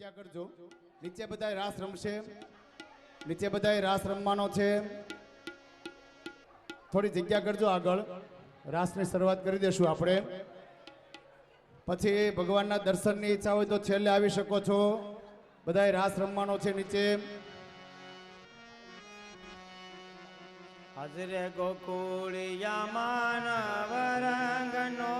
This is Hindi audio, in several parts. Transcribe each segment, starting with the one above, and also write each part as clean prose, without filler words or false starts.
જગ્યા કરજો. નીચે બધાય રાસ રમશે. નીચે બધાય રાસ રમવાનો છે. થોડી જગ્યા કરજો આગળ. રાસની શરૂઆત કરી દેશું આપણે. પછી ભગવાનના દર્શનની ઈચ્છા હોય તો છેલ્લે આવી શકો છો. બધાય રાસ રમવાનો છે નીચે. હાજરે ગોકુળિયા માનવ રંગનો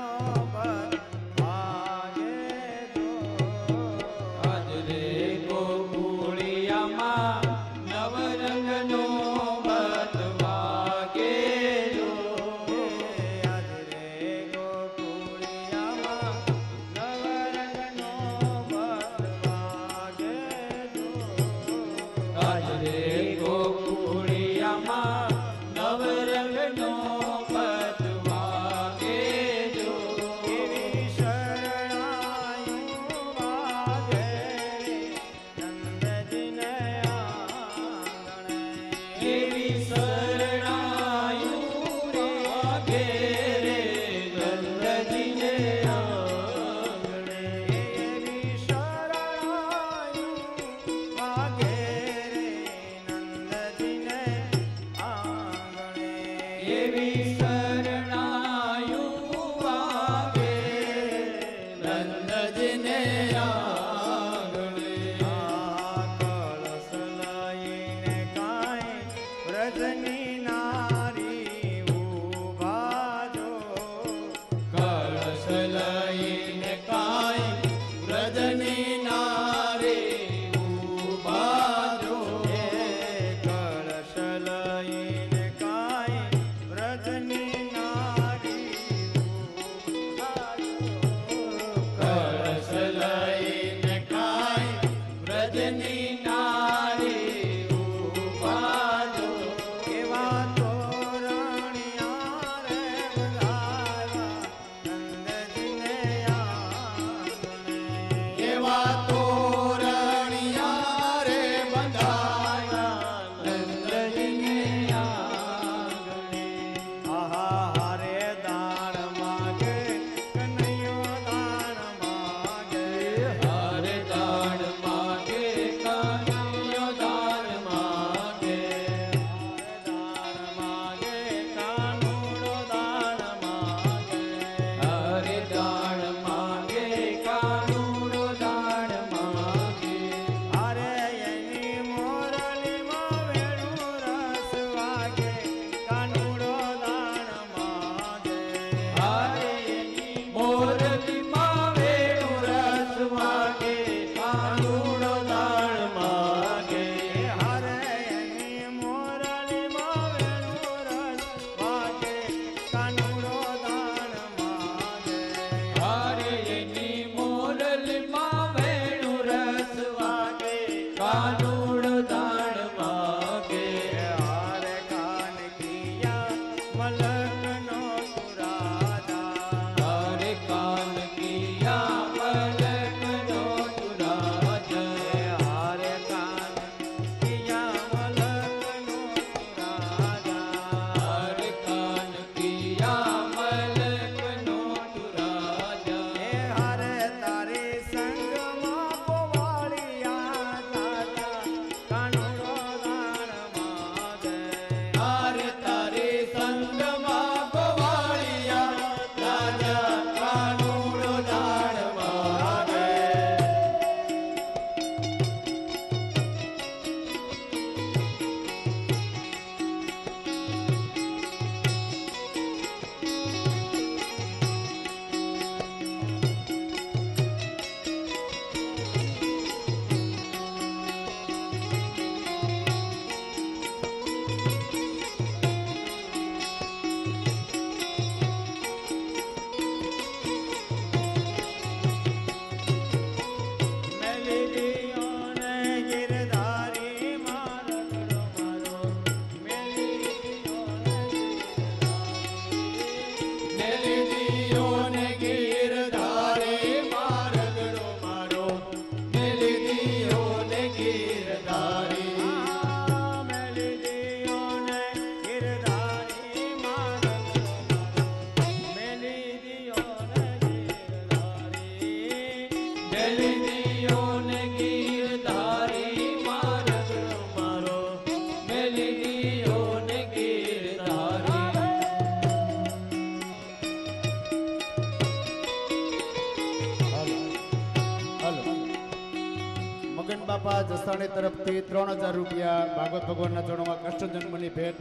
મગન બાપા જસાણી તરફથી 3000 રૂપિયા ભાગવત ભગવાનના ચરણોમાં કૃષ્ણ જન્મની ભેટ.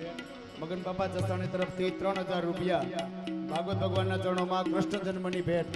મગન બાપા જસાણી તરફથી 3000 રૂપિયા ભાગવત ભગવાનના ચરણોમાં કૃષ્ણ જન્મની ભેટ.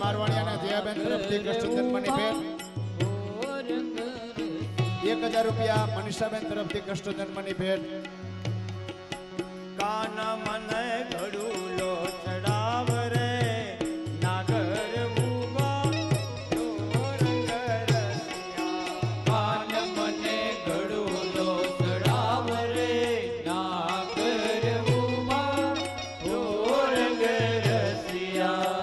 મારવાણિયા જયાબેન તરફથી કૃષ્ણ જન્મની ભેટ. 1000 રૂપિયા મનીષાબેન તરફથી કૃષ્ણ જન્મની ભેટ. કાન મને ઘડુલો ચડાવ રે નાગર ઉભા યો રંગ રસિયા. કાન મને ઘડુલો ચડાવ રે નાગર ઉભા યો રંગ રસિયા.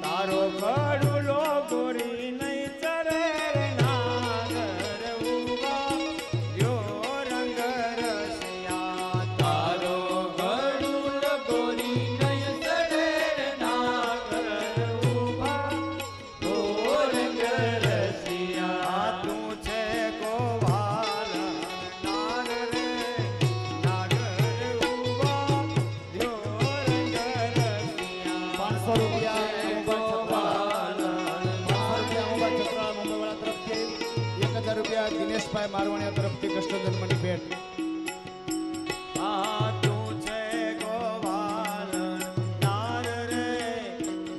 તારો ઘડુલો ગોરી નહીં ચરે રે નાગર ઉભા યો રંગ રસિયા. તારો ઘડુલો ગોરી નહીં ચરે રે નાગર ઉભા યો રંગ રસિયા. તું છે ગોવાલ નાગ રે નાગર ઉભા યો રંગ રસિયા. 500 રૂપિયા રૂપિયા દિનેશભાઈ મારવાણિયા તરફથી કૃષ્ણ જન્મની ભેટ. તું છે ગોવાલ નાર રે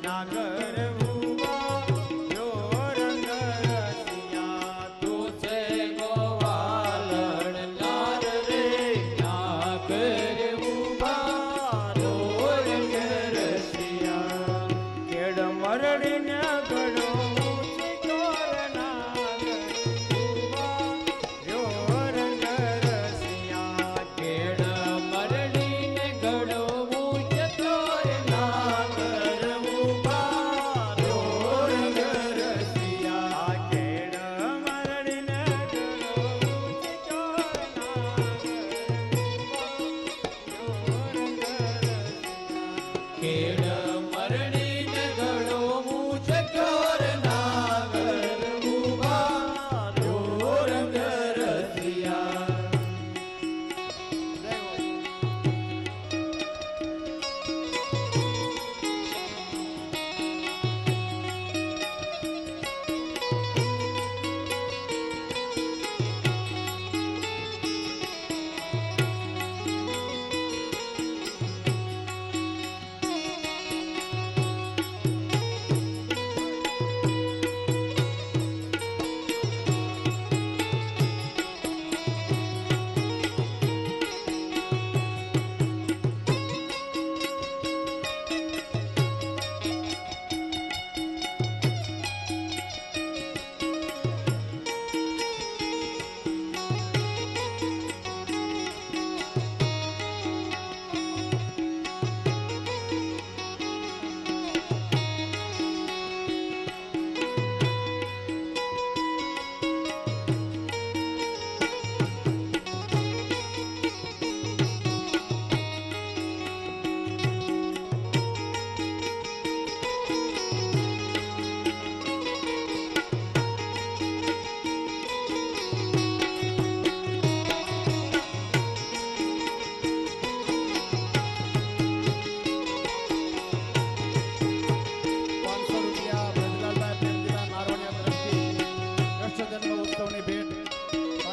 નાગર ઉભા યો રંગ રસિયા. તું છે ગોવાલ નાર રે નાગર ઉભા યો રંગ રસિયા. કેડ મરડીને ઘડો ઊંચી કોર નાગર ઉભા યો રંગ રસિયા.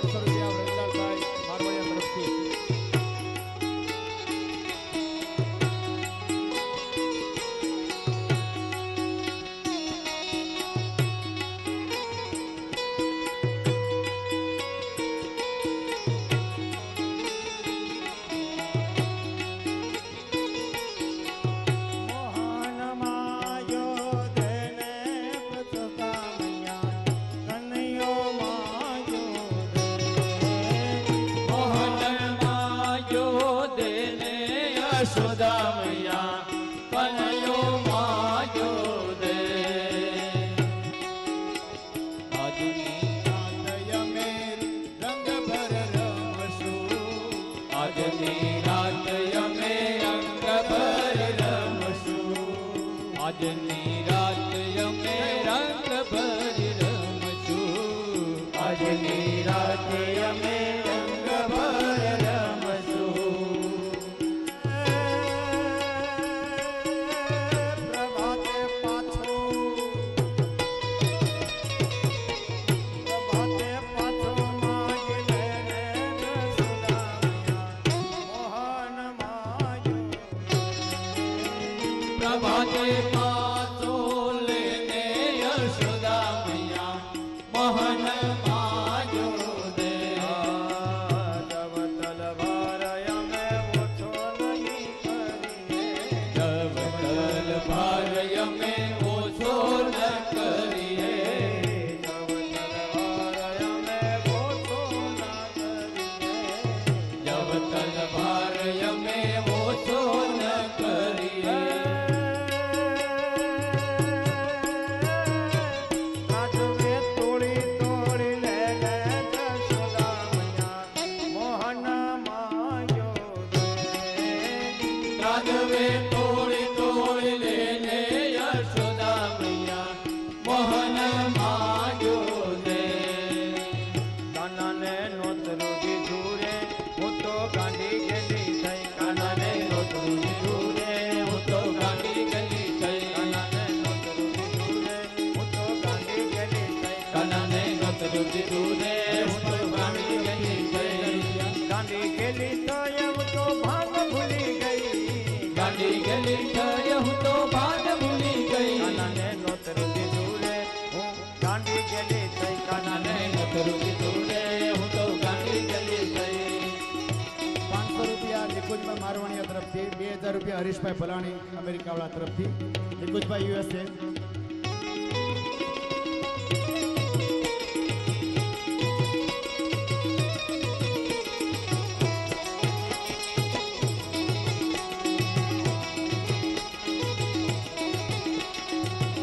રૂપિયા વ્રજલાલભાઈ મારવાડિયા તરફથી. આજની રાત અમે રંગ ભરી રમશું. આજની રાત અમે રંગ ભર રમશું. પ્રભાતે પાછો માગી લે મોહન માયો. પ્રભાતે પાછો લેને યશોદા મૈયા મોહન માયો દે. તવ તલવાર અમે ઓછો નહીં કરીએ. તવ તલવાર અમે ઓછો ન કરીએ. તવ તલવાર અમે ઓછો ના કરીએ. તવ તલવાર અમે ઓછો ન કરીએ. કાજવે તોડી તોડી લે લે જશોદા મૈયા મોહન માયો દે. કાદવે તોડી તોડી લેને યશોદા મૈયા મોહન માગ્યો દે. કાનાને નોતરું દીધું રે હું તો ગાંડી ગેલી થઈ. કાનાને નોતરું દીધું રે હું તો ગાંડી ગલી થઈ. કાનાને નોતરું દીધું રે હું તો ગાંડી ગેલી થઈ. કાનાને નોતરું દીધું રે હું તો ગાંડી ગલી થઈ. ગાંડી ગેલી તો એમ તો ભાંગ ભૂલી ગઈ. ગાંડી ગલી થઈ હું તો ભાન ભૂલી ગઈ. કાનાને નોતરું દીધું રે હું ગાંડી ગેલી થઈ. કાનાને નોતરું દીધું રે હું તો ગાંડી ગલી થઈ. 500 રૂપિયા નિકુંજભાઈ મારવાડિયા તરફથી. 2000 રૂપિયા હરીશભાઈ ભલાણી અમેરિકાવાળા તરફથી. નિકુંજભાઈ USA.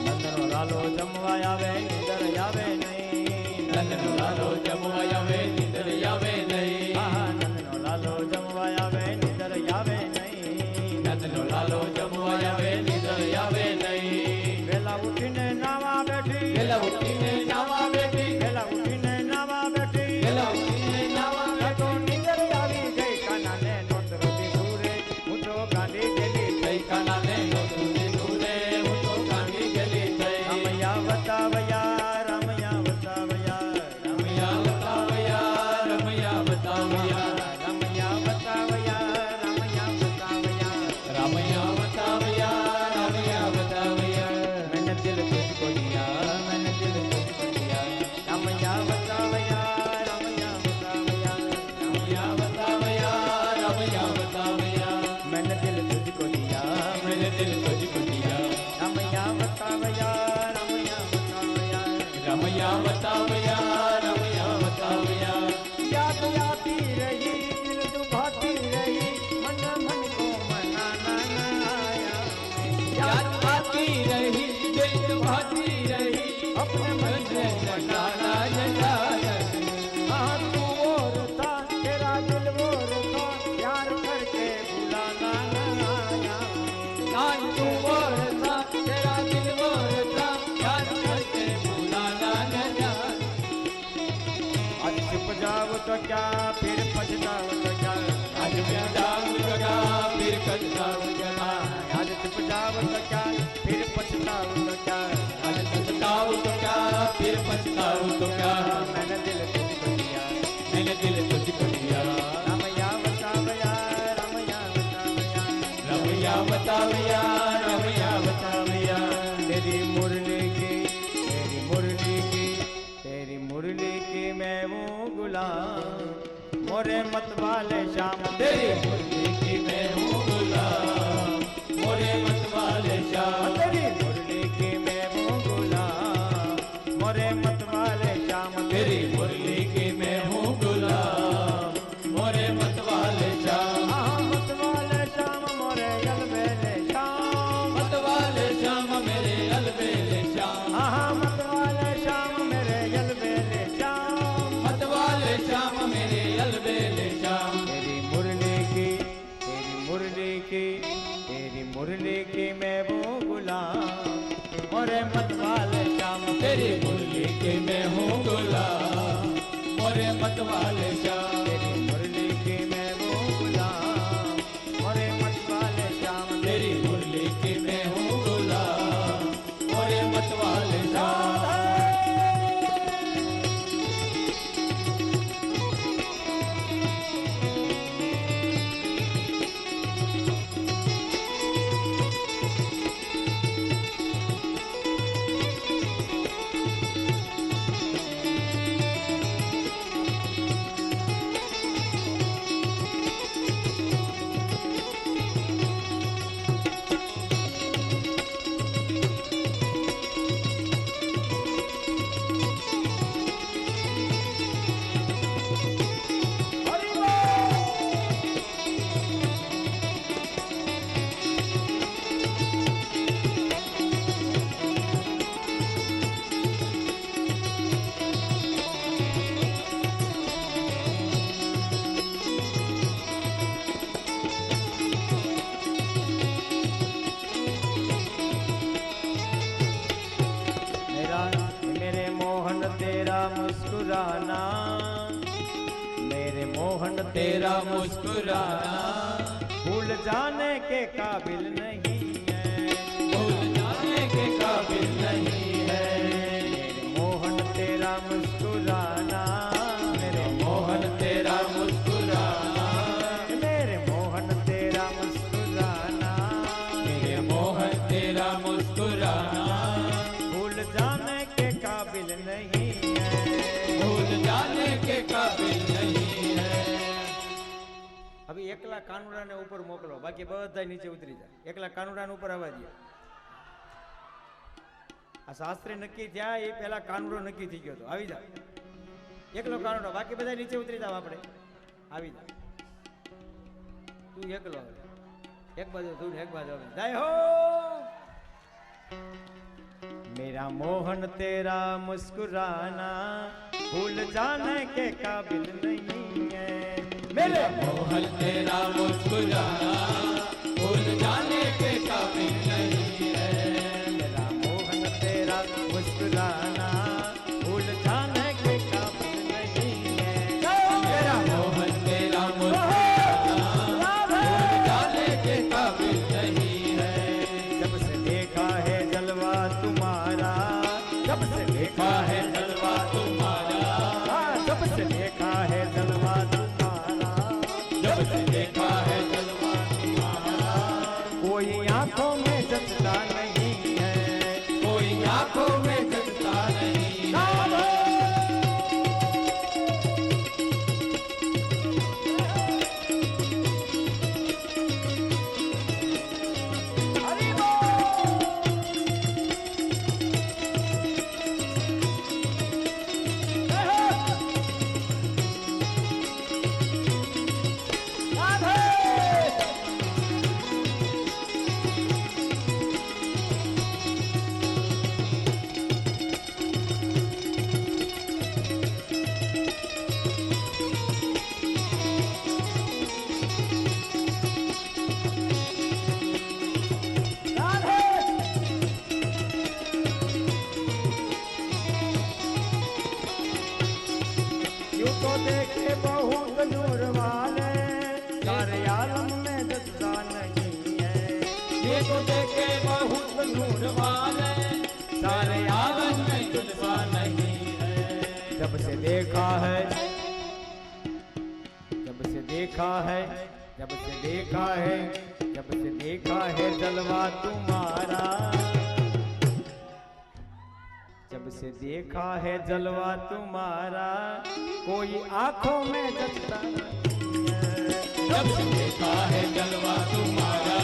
નંદનો લાલો જમવા આવે નીંદર આવે નહીં. નંદનો લાલો જમવા આવે નીંદર આવે નહીં. આહા, નંદનો લાલો જમવા આવે નીંદર આવે નહીં. નંદનો લાલો જમવા આવે નીંદર આવે નહીં. વેલા ઉઠીને નાવા બેઠી. વેલા ઉઠીને નાવા બેઠી. વેલા ઉઠીને નાવા બેઠી. વેલા ઉઠીને નાવા બેઠી. તો નીંદર આવી ગઈ. કાનાને નોતરું દીધું રે હું તો ગાંડી ગેલી થઈ. થઈ કાનાને નોતરું દીધું રે હું તો ગાંડી ગલી થઈ. રામૈયા વતાવયા રામૈયા વતાવયા રમૈયા બતાવ્યા રમૈયા બતાવ્યા. રામૈયા વતાવયા રામૈયા વતાવયા. રામૈયા બતાવ્યા રામૈયા બતાવ્યા. मैंने दिल तुझको दिया मैंने दिल तुझको दिया. रामैया वतावया रामैया वतावया. રમૈયા બતાવ્યા રમૈયા બતાવ્યા. मैंने दिल तुझको दिया मैंने दिल तुझको दिया. रामैया वतावया रामैया वतावया. રમૈયા બતાવ્યા રમૈયા બતાવ્યા. याद आती रही दिल दुभाती रही मन मन को मनाना न आया. याद आती रही दिल दुभाती रही अपने मन मुझे को लगाना जगाना. हाँ तू और था तेरा दिल और था प्यार करके भुलाना न आया. नान तू और था तेरा दिल और था याद करके भुलाना न जाना. आज चुप जाओ तो क्या फिर पछताओ तो क्या. आज मैं जाऊं जगा फिर पछताऊं जगा. आज चुप जाओ तो क्या फिर पछताओ तो क्या. आज पछताऊं तो क्या फिर पछताऊं तो क्या. मैंने दिल तुझको दिया मैंने दिल तुझको दिया रमया बतावया रमया बतावया रमैया बतावया रमैया बतावया तेरी मुरली की तेरी मुरली की तेरी मुरली की मैं हूँ गुलाम मोरे मत वाले श्याम तेरी मुरली की मैं हूँ गुलाम मोरे मत वाले श्याम तेरी मुरली की मैं हूँ गुलाम मोरे मत वाले श्याम तेरी मुरली की मैं हूँ गुलाम मोरे मत वाले श्याम मत वाले श्याम मोरे अलबेले श्याम मत वाले श्याम मेरे अलबेले श्याम मत वाले श्याम मेरे अलबेले श्याम मत वाले श्याम मेरे अलबेले श्याम तेरी मुरली की तेरी मुरली की तेरी मुरली की मैं वो गुलाम मोरे मत वाले श्याम तेरी मुरली की मैं हूँ गुलाम मोरे मत वाले श्याम तेरी मुरली की मैं वो गुलाम मोरे मत वाले श्याम तेरी मुरली की मैं हूँ गुलाम मोरे मत वाले श्याम मेरे मोहन तेरा मुस्कुराना मेरे मोहन तेरा मुस्कुराना भूल जाने के काबिल नहीं है भूल जाने के काबिल नहीं है मेरे मोहन तेरा मुस्कुराना मेरे मोहन तेरा मुस्कुराना मेरे मोहन तेरा मुस्कुराना मेरे मोहन तेरा मुस्कुराना भूल जाने के काबिल नहीं है भूल जाने के काबिल नहीं है હવે એકલા કાનુડાને ઉપર મોકલો બાકી બધા નીચે ઉતરી જાય એકલા કાનુડાને ઉપર આવવા દે આ શાસ્ત્રે નક્કી થયા એ પહેલા કાનુડો નક્કી થઈ ગયો હતો આવી જા એકલો કાનુડો બાકી બધા નીચે ઉતરી જાવ આપણે આવી જા તું એકલો એક બાજુ તું એક બાજુ જય હો मेरा मोहन तेरा मुस्कुराना भूल जाने के काबिल नहीं है मेरे मोहन तेरा मुस्कुराना भूल जाने के काबिल नहीं है मेरा मोहन तेरा मुस्कुराना भूल जाने के काबिल नहीं है मेरा मोहन तेरा मुस्कुराना भूल जाने के काबिल नहीं है जब से देखा है जलवा तुम्हारा जब से देखा है जलवा तुम्हारा जब से देखा है जलवा तुम्हारा जब से देखा है जलवा तुम्हारा कोई आंखों में जचता नहीं है कोई आंखों में जगता नहीं है यूं तो देखे बहुत नूर वाले सारे आलम में जज्बा नहीं है ये तो देखे बहुत नूर वाले सारे आलम में जलवा नहीं है जब से देखा है देखा है, जब से देखा है, जब से देखा है जलवा तुम्हारा, जब से देखा है जलवा तुम्हारा, कोई आंखों में जचता नहीं है। जब से देखा है जलवा तुम्हारा,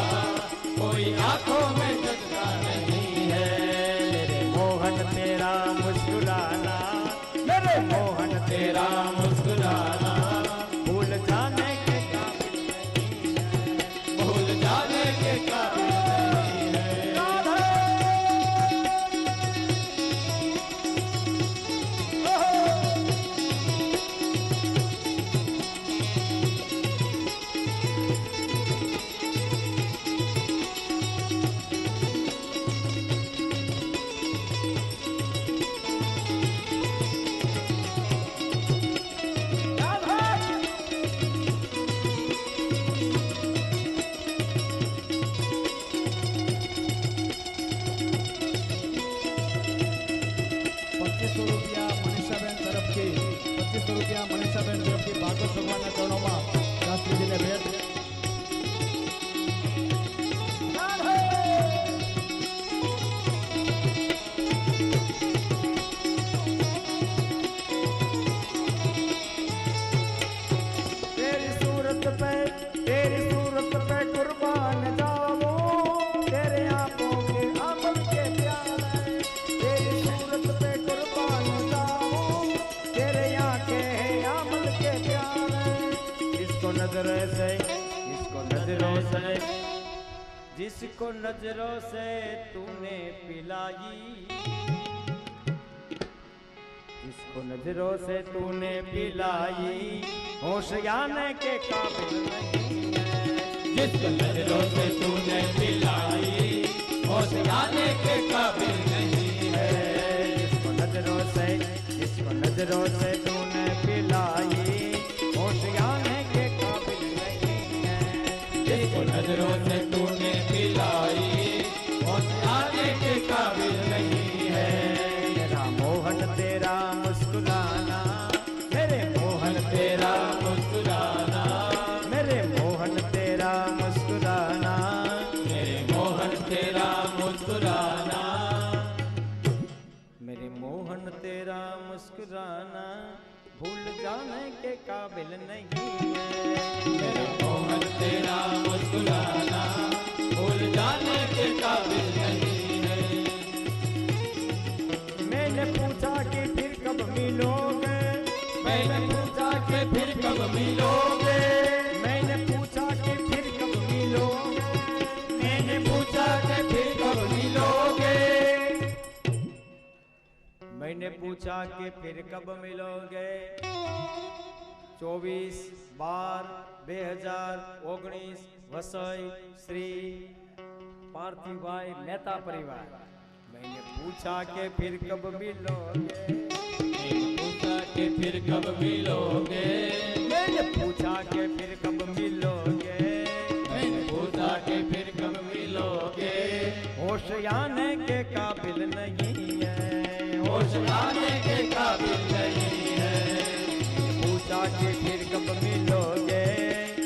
कोई आंखों में जचता नहीं है। मेरे मोहन तेरा मुस्कुराना, मेरे मोहन तेरा मुस्कुराना भूल जाने के काबिल नहीं है। भूल जाने के काबिल नहीं है। ભાગવત ભગવાનના ચરણોમાં શાસ્ત્રીજીને ભેટ. तेरी सूरत पे कुर्बान जाऊं, तेरे आंखों के अमल के प्याले। तेरी सूरत पे कुर्बान जाऊं, तेरे आंखें हैं अमल के प्याले। जिसको नजरों से जिसको नजरों से तूने पिलाई, जिसको नजरों से तूने पिलाई, होश आने के काबिल नहीं है। जिसको नजरों से तूने पिलाई, होश आने के काबिल नहीं है। जिसको नजरों से तूने पिलाई, होश आने के काबिल नहीं है। जिसको नजरों से तूने पिलाई, होश आने के काबिल नहीं है। मेरा मोहन तेरा मुस्कुराना, मेरे मोहन तेरा मुस्कुराना, मेरे मोहन तेरा मुस्कुराना, मेरे मोहन तेरा मुस्कुराना, मेरे मोहन तेरा मुस्कुराना भूल जाने के काबिल नहीं है। मेरे मोहन तेरा मुस्कुराना भूल जाने के काबिल नहीं है। मैंने पूछा कि फिर कब मिलोगे, मैंने पूछा कि फिर कब मिलोगे, मैंने पूछा कि फिर कब मिलोगे, मैंने पूछा कि फिर कब मिलोगे, मैंने पूछा कि फिर कब मिलोगे। 24/12/2019 વસઈ શ્રી પાર્થિવભાઈ મહેતા પરિવાર। मैंने पूछा कि फिर कब मिलोगे, मैंने पूछा कि फिर कब मिलोगे, मैंने पूछा कि फिर कब मिलोगे, मैंने पूछा कि फिर कब मिलोगे, होश आने के काबिल नहीं है। होश आने के काबिल नहीं है। पूछा कि फिर कब मिलोगे,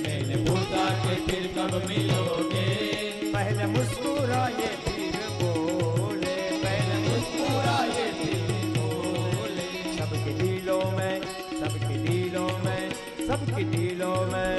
मैंने पूछा कि फिर कब मिलोगे, पहले मुस्कुराए फिर बोले, पहले मुस्कुराए फिर बोले, सबके दिलों में, सबके दिलों में, सबके दिलों में।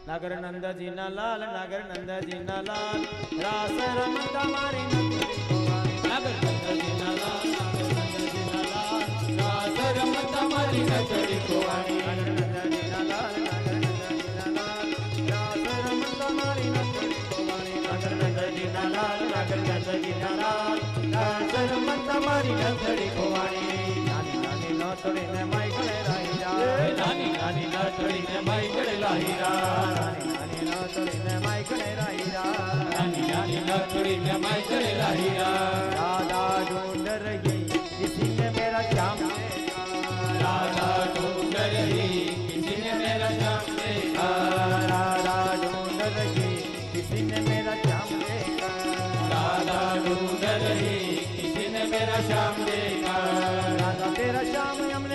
नागर नंद जी ना लाल, नागर नंद जी ना लाल, रास रमता मारी नगरी कोवानी। नागर नंद जी ना लाल, नागर नंद जी ना लाल, रास रमता मारी नगरी कोवानी। नागर नंद जी ना लाल, नागर नंद जी ना लाल, रास रमता मारी नगरी कोवानी। नागर नंद जी ना लाल, नागर नंद जी ना लाल, रास रमता मारी नगरी कोवानी। नानी नानी नौतड़ी ने माई गले राही जा, નાની નાની નાથડીને માઈ ગળેલા હીરા, नानी नानी नौतड़ी ने माई गले राही जा। નાની નાની નાથડીને માઈ ગળેલા હીરા, राधा ढूंढ रही किसी ने मेरा श्याम देखा, રાધા ઢૂંઢ રહી किसी ने मेरा श्याम देखा, राधा ढूंढ रही किसी ने मेरा श्याम देखा, રાધા ઢૂંઢ રહી किसी ने मेरा श्याम देखा, राधा तेरा श्याम हमने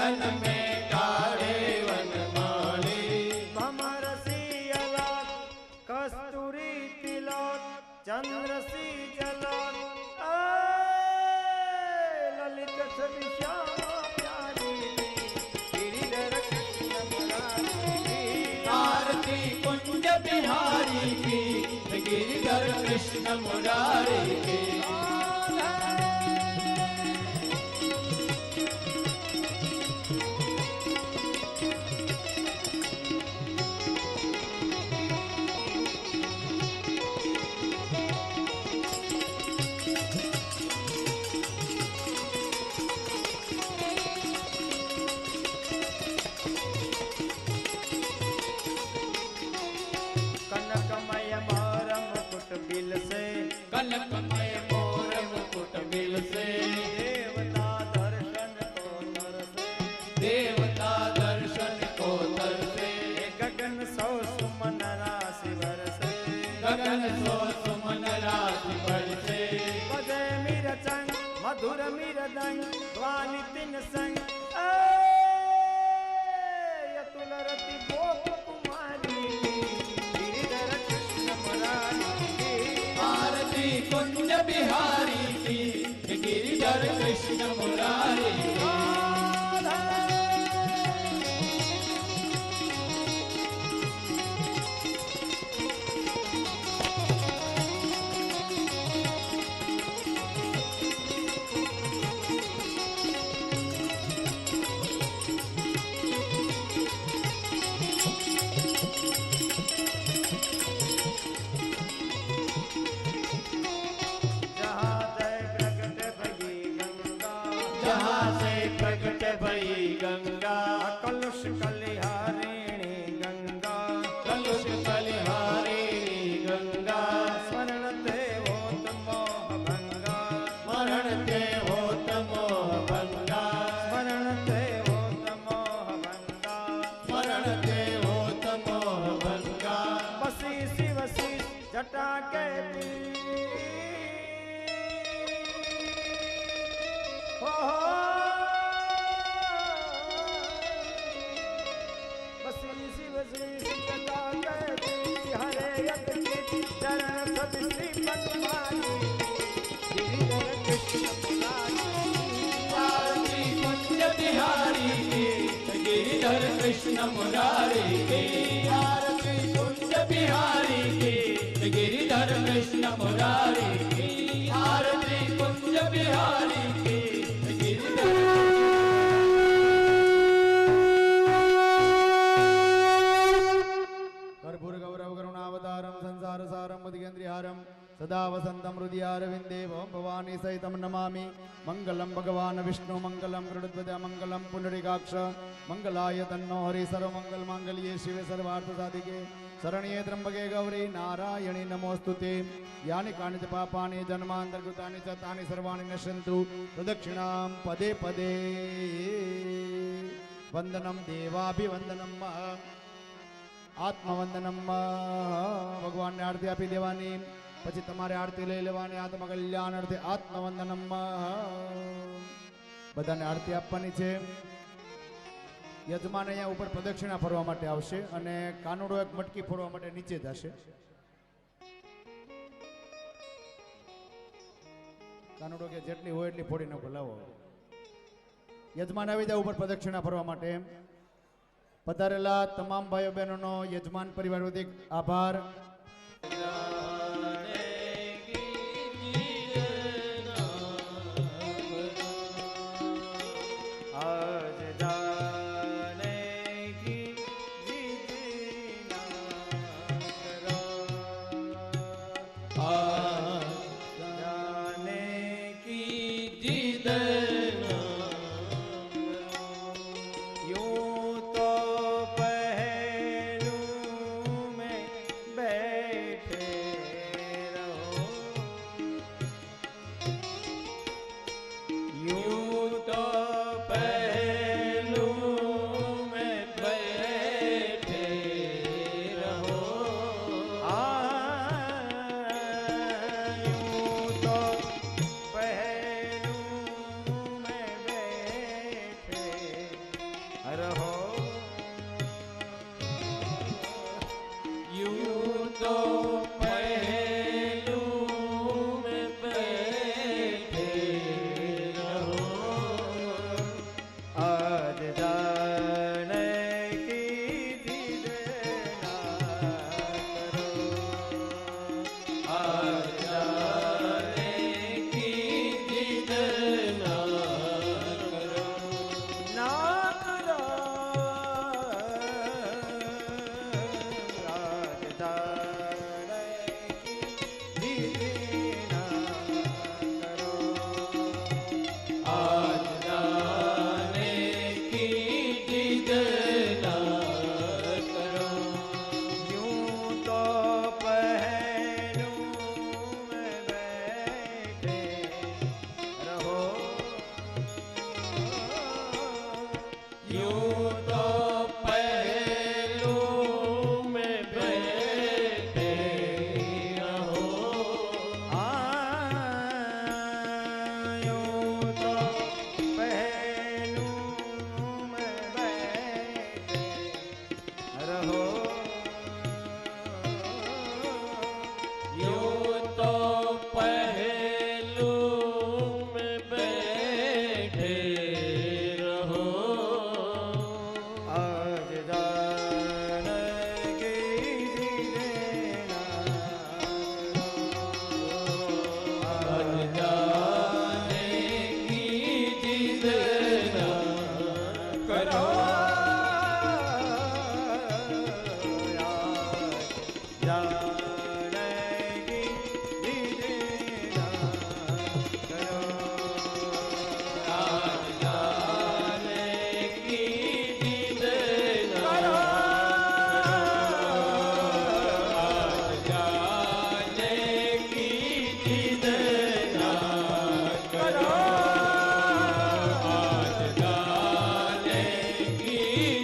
तन में काढ़े वनमाली भमरसी अलाट कस्तूरी तिलक चंद्रसी जलाट ललित छवि श्याम प्यारी गिरिधर कृष्ण मुरारी आरती कुंज बिहारी की गिरिधर कृष्ण मुरारी की कनकमय मोर मुकुट बिल से कनकमय मोर मुकुट बिल से देवता दर्शन को तरसे देवता दर्शन को तरसे गगन सौ सुमन राशि बरसे गगन सो सुमन राशि बरसे पदे मीर चंग मधुर मीर दंग ध्वनि तिन संग यतुल रति गोप कुमारी गिरिधर कृष्ण मुरारी आरती कुंज बिहारी की गिरिधर कृष्ण मुरारी की जहाँ से प्रकट भई गंगा जहाँ से प्रकट भई गंगा कलुष कलिहारिणी गंगा कलुष कलिहारिणी गंगा स्मरण ते होत मोह भंगा स्मरण ते होत मोह भंगा स्मरण ते होत मोह भंगा स्मरण ते होत मोह भंगा बसी शिव शीश जटा के पीर। हो बसी शिव शीश जटा के पीर। हरे यज्ञ के चरण सब श्री पद्मानी गिरिधर कृष्ण मुरारी आरती कुंज बिहारी की गिरिधर कृष्ण मुरारी की आरती कुंज बिहारी की गिरिधर कृष्ण मुरारी की आरती कुंज बिहारी की गिरिधर कर्पूर गौरव करुणावतारम संसार सारम मुदिगेन्द्रिहारम सदा वसंतम हृदयारविंदे भवं भवानी सहितं नमामि मंगलम भगवान विष्णु मंगलम गरुड़ध्वज मंगलम पुंडरीकाक्ष मंगलाय तन्नो हरि सर्वमंगल मांगल्ये शिवे सर्वार्थ साधिके शरण्ये त्र्यंबके गौरी नारायणी नमोस्तुते यानि कानि च पापानि जन्मान्तर्गतानि च तानि सर्वाणि नश्यन्तु प्रदक्षिणां पदे पदे वंदनम देवाभिवंदनम आत्मवंदनम भगवान ने आरती आपी देवानी પછી તમારે આરતી લઈ લેવાની આત્મ કલ્યાણ અર્થે આત્મવંદનમ બધાને આરતી આપવાની છે યજમાન અહીંયા ઉપર પ્રદક્ષિણા ફરવા માટે આવશે અને કાનુડો એક મટકી ફોડવા માટે નીચે જશે કાનુડો કે જેટલી હોય એટલી ફોડી નાખો લાવો યજમાન આવી જાય ઉપર પ્રદક્ષિણા ફરવા માટે પધારેલા તમામ ભાઈઓ બહેનોનો યજમાન પરિવાર વતી આભાર आज जाने की जिद ना करो जाने की जिद यूं तो पहलू में बैठे રહો यूं तो पहलू में बैठे रहो आज जाने की जिद ना करो आज जाने की जिद ना करो ના કરો आज जाने की जिद ना करो यूं तो पहलू में बैठे रहो यूं तो पहलू में बैठे रहो यूं तो पहलू में बैठे रहो यूं तो पहलू में बैठे रहो आज जाने की जिद ना आज जाने की जिद ना करो जाने की जिद ना करो आज जाने की जिद ना आज जाने की जिद ना करो आज जाने की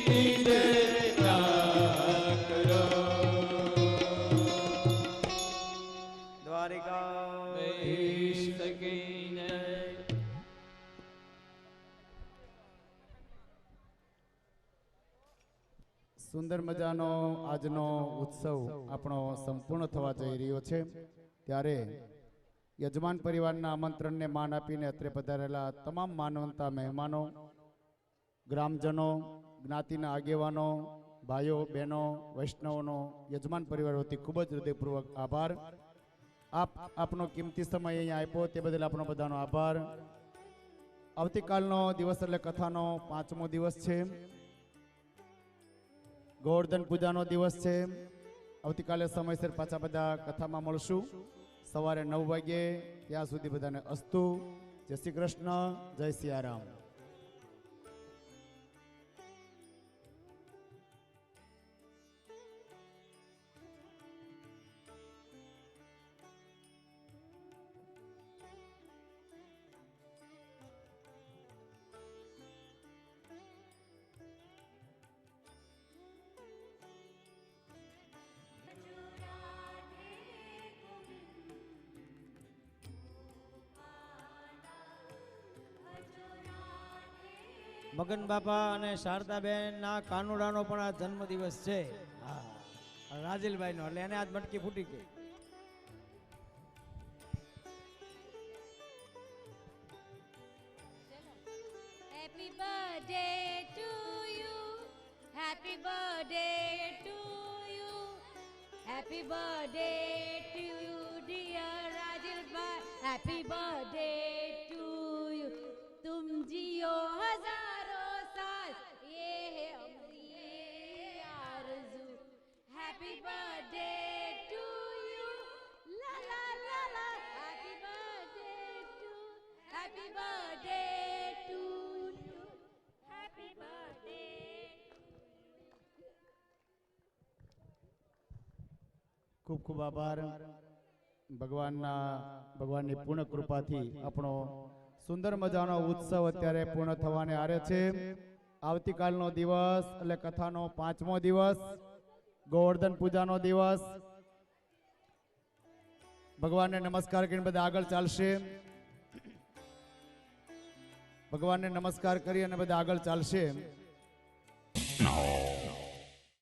जिद ना करो द्वारिका સકીને સુંદર મજાનો આજનો ઉત્સવ આપણો સંપૂર્ણ થવા જઈ રહ્યો છે ત્યારે યજમાન પરિવારના આમંત્રણને માન આપીને અત્રે પધારેલા તમામ માનવંતા મહેમાનો ગ્રામજનો જ્ઞાતિના આગેવાનો ભાઈઓ બહેનો વૈષ્ણવનો યજમાન પરિવાર વતી ખૂબ જ હૃદયપૂર્વક આભાર આપનો કિંમતી સમય અહીંયા આપ્યો તે બદલ આપણો બધાનો આભાર આવતીકાલનો દિવસ એટલે કથાનો 5મો દિવસ છે ગોવર્ધન પૂજાનો દિવસ છે આવતીકાલે સમયસર પાછા બધા કથામાં મળશું સવારે 9 વાગ્યે ત્યાં સુધી બધાને અસ્તુ જય શ્રી કૃષ્ણ જય સિયારામ મગન બાપા અને શારદાબેન ના કાનુડાનો પણ આ જન્મદિવસ છે હા રાજલભાઈ નો એટલે એને આજ મટકી ફૂટી ગઈ Happy birthday to you. Happy birthday to you. Happy birthday to you, dear Rajil Bhai. Happy birthday to you. तुम जियो हजारों साल ये है हमारी आरज़ू. Happy birthday to you. La la la la. Happy birthday to. Happy birthday to you. Happy birthday. ખૂબ ખૂબ આભાર ભગવાનની પૂર્ણ કૃપાથી આપણો સુંદર મજાનો ઉત્સવ અત્યારે પૂર્ણ થવાને આરે છે આવતીકાલનો દિવસ એટલે કથાનો 5મો દિવસ ગોવર્ધન પૂજાનો દિવસ ભગવાનને નમસ્કાર કરીને બધા આગળ ચાલશે ભગવાનને નમસ્કાર કરી અને બધા આગળ ચાલશે